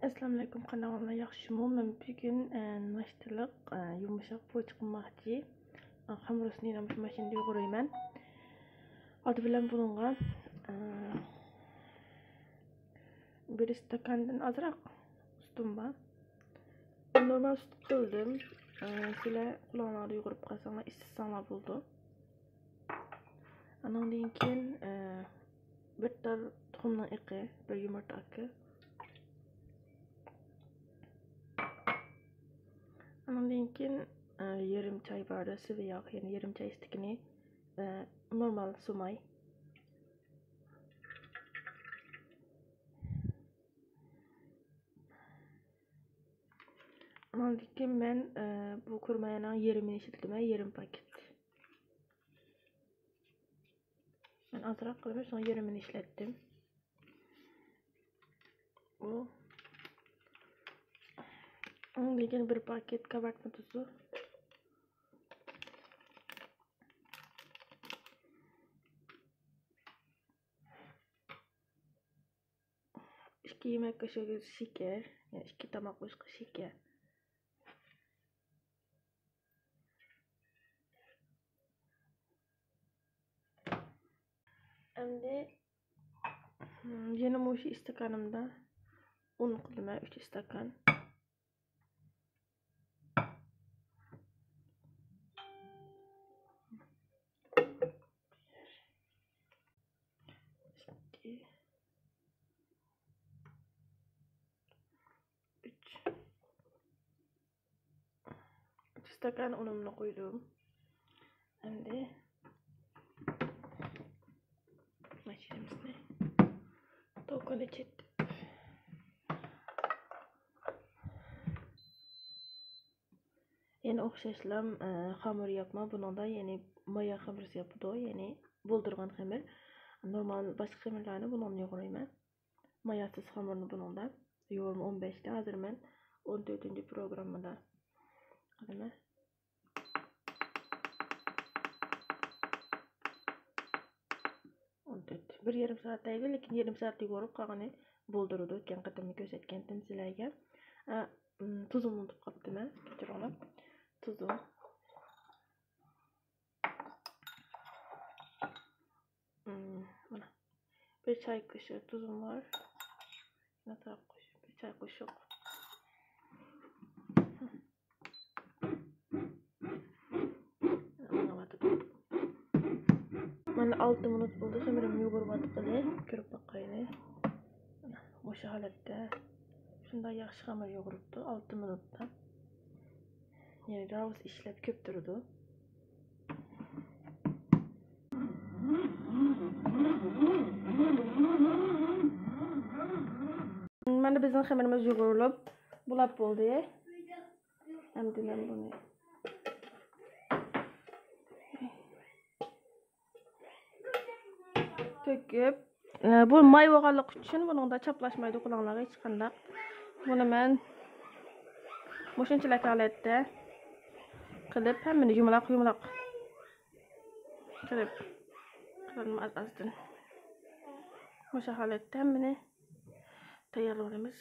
Assalamu alaykum kanalımda yaxşımı. Men bugün naştırlıq yumuşaq poğaça qılmaqçı. Hamurusunu ilə bu maşinada yoğurayman. Adı bilan bununla bir stakandan azraq sütüm var. Normal süt qıldım. Sizlər qulağınızda yoğurup qalsanlar, istəsənglər buldu. Ondan keyin bir tar tuxumdan iqi, bir yumurta akı. Ondan keyin yarım çay bardağı sıvı yağ, yani yarım çay stikini normal sumay. Ondan keyin ben bu kurmayanın yarımını işlettim, yarım paket. Ben azraq qılıb sonra yarımını işlettim. Bu. Ondan keyin bir paket kabartma tuzu. İki yemek kaşığı şeker, yani 2 tamak kaşığı şeker. Şimdi yine bu istakanımda un qıldım, 3 istakan. Stakan unumunu koydum. Şimdi maşinimizde tokunu çektim. Yani oxşaşlam hamur yapma. Bunun da yani maya hamurisi yapıdı. Yani buldurgan hamur. Normal başka hamurlarını bununla yoğurayım. Mayasız hamurunu bununla yoğurum 15'te. Hazır ben 14. programda. Adamı. Bir yarım saattaydı, lekin yarım saatlik yoğurup qalğanı buldurdu. Ken qatımı gözetkendim sizlerge. Tuzunu unutup qaptım ben. Ketir onu. Tuzu. Mana. Bir çay kaşığı tuzum var. Ne taraf koşuyor? Bir çay kaşığı. Mana 6 minut bo'ldi. Xamirim yo'g'irib qildi. Ko'rib boqayli. Mana o'sha holatda shunday yaxshi xamir yo'g'iribdi 6 minutda. Yani raus ishlab ko'p turdi. Mana bizning xamirimiz yo'g'irilib, bulab bo'ldi. Endi men buni töküp, bu may bo'lganlik uchun buningda chaplashmaydi qulonlar hech qanday. Buni men mushunchalik holatda qilib, hammani yumaloq qilib qilaman azdan. O'sha holatda hammani tayyorlaymiz.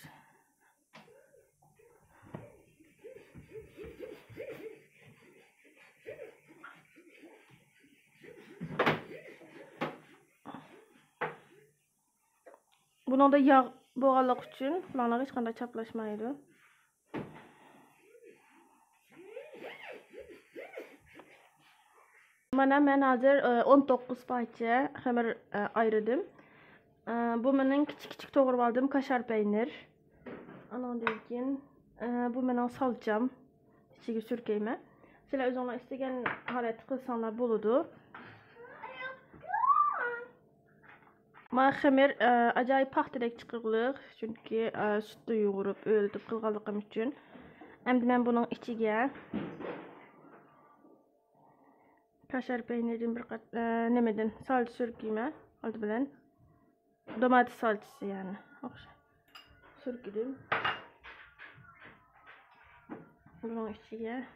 Bunun da yağ bo'lganlik uchun ularga hech qanday chaplashmaydi. Mana men hozir 19 parcha xamir ayırdım. Bu mening kichik to'g'rib oldim kaşar peynir. Ondan keyin bu mening salcham. İchiga surkayman. Sizlar o'zingizlar istagan holatda qilsanglar bo'ladi. Ma xamir ajoyib paxtadek chiqirliq, chunki sutda yo'g'irib, o'ltib qilganligim uchun. Endi men buning ichiga kaşar peynirin bir kat nemeden salç sürküyme oldu bilen. Domates salçası yani. Sürküdüm. Bunun içine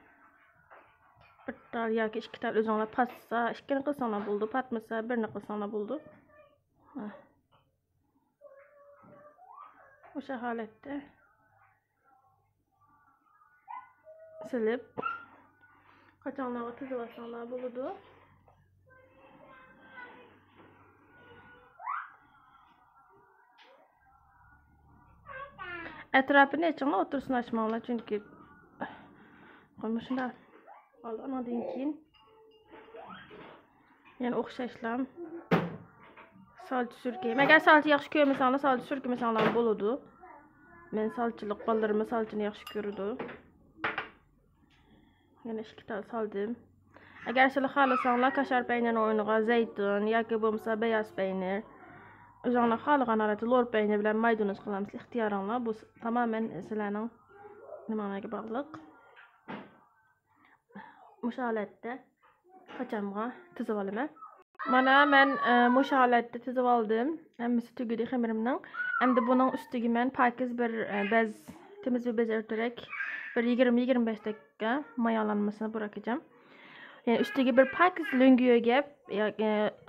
bir tal yoki 2 tal o'zinglar patsa, 2ni qilsanglar bo'ldi, patmasa 1ni qilsanglar bo'ldi. O'sha holatda silip kaçanlarga tuzlu basanlar buludu. Etrafını açınla otursun açmağla çünkü koymuşunda ondan keyin yani oxşaşlam salçı sürkeyim. Eğer salçı yaxşı koymasanlar salçı sürkmesanlar boludu. Men salçılık ballarıma salçını yaxşı görüdü. Yani 2 tane saldım. Eğer sizler xalasanlar kaşar peynirini oynuğa zeytin yoki bo'lmasa beyaz peynir Özüňle xalygany arady lor peynir bilen maydanoz kılamyz ihtiýaryňla. Bu tamamen sizlerniň nimaňa baglyk. Muş halatda kaçamga tyzyp alymy. Mana men muş halatda tyzyp aldym. Hemmisi tügidi hemirimden. Hem de bunyň üstüge men pakiz bir bez temiz bir bez örterek bir 20-25 dakika mayalanmasyny bırakacağım. Yani üstüge bir pakiz löngüye gep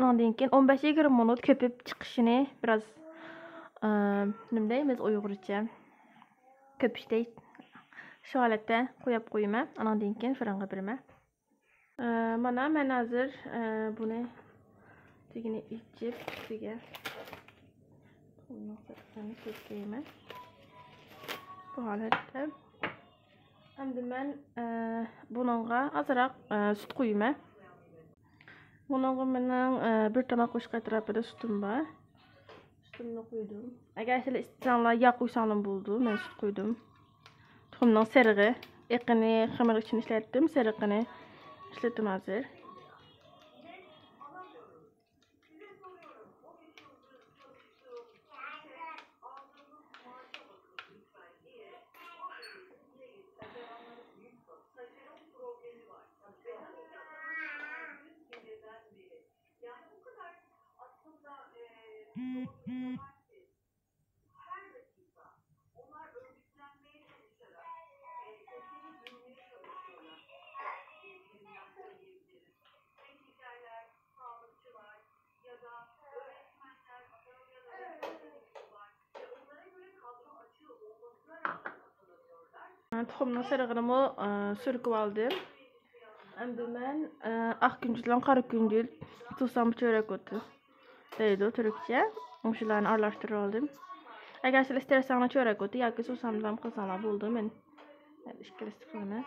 ondan keyin 15-20 minut köpüp çıkışını biraz nima deymiz uyg'urcha köpüşde şu halatda qo'yib qo'yma. Ondan keyin fıranga birma. Mana men hazır bunu tügini içip tüge bunu çekeyim. Bu halatda Endi men bununğa azıraq süt qo'yma. Bununğa mening bir tomoq qo'shib atrofida sütüm var. Sütümni qo'ydim. Agar sizlar istasanlar yağ qo'ysanlar bo'ldi. Men süt qo'ydim. Tuxumning serig'i, eqini xamir uchun ishlatdim, serig'ini ishlatim hozir. Tuxumning serig'ini sürküp aldım. Endi men aq küncül bilen qara küncül tuzsam çörek otu deydi türkçe. Oşularni aralashtirib aldım. Agar sizlar istersanglar çörek otu yoki susamdan qilsanglar bo'ldi. Men ishkil istiqlaman.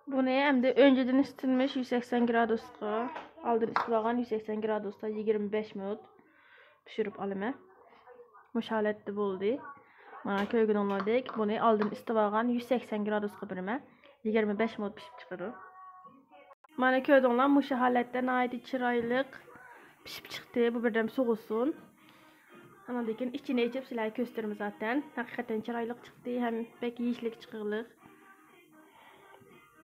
Bunu hem de önceden ısıtılmış 180 gradusga, aldın ısıtılgan 180 gradusda 25 minut pişirip alıma. Muş halatda boldy. Mana köýgün onladyk. Bunu aldın ısıtılgan 180 gradusga birme 25 minut pişip çıkırdı. Mana köýdüňler muş halatda naýdy çyraýlyk pişip çıktı. Bu birdem soğusun. Andan keyin içine içip sizler gösterdim zaten. Hakikaten çyraýlyk çıktı. Hem pek ýeşlik çykyrlyk.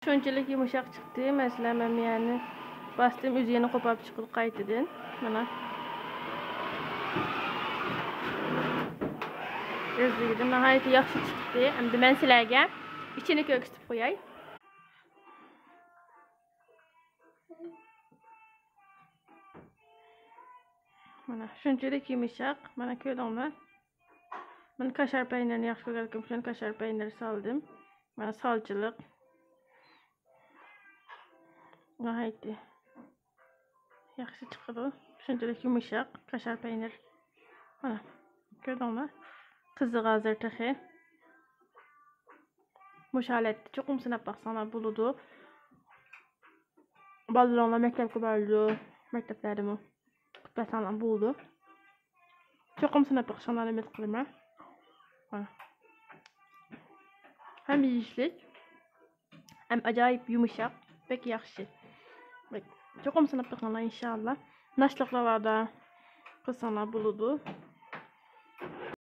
Şunçalık yumuşak çıktı. Mesela ben yani bastım üzerine kopap çıkıp qaytadan. Mana özledim. Nahayet yaxşı çıktı. Endi men sizlerge içini köküstüp koyay. Mana şunçalık yumuşak. Mana köydüňler. Ben kaşar peynirini yaxşı görkem üçün kaşar peyniri saldım. Mana salçılık. Nahayet yaxşı çıkdı. Şunçalık yumuşak kaşar peynir. Mana köydüňler. Kızı hazır tahi. Muş halatda çokum sınap baksanlar buludu. Balalarla mektepke bardy. Mekteplerimi kutlasanlar buldu. Çokum sınap baksanlar emet kılma. Hem ýeşlik hem acayip yumuşak. Pek yaxşı. Çokum sınap baksanlar inşallah. Naşlıklarda kılsanlar buludu.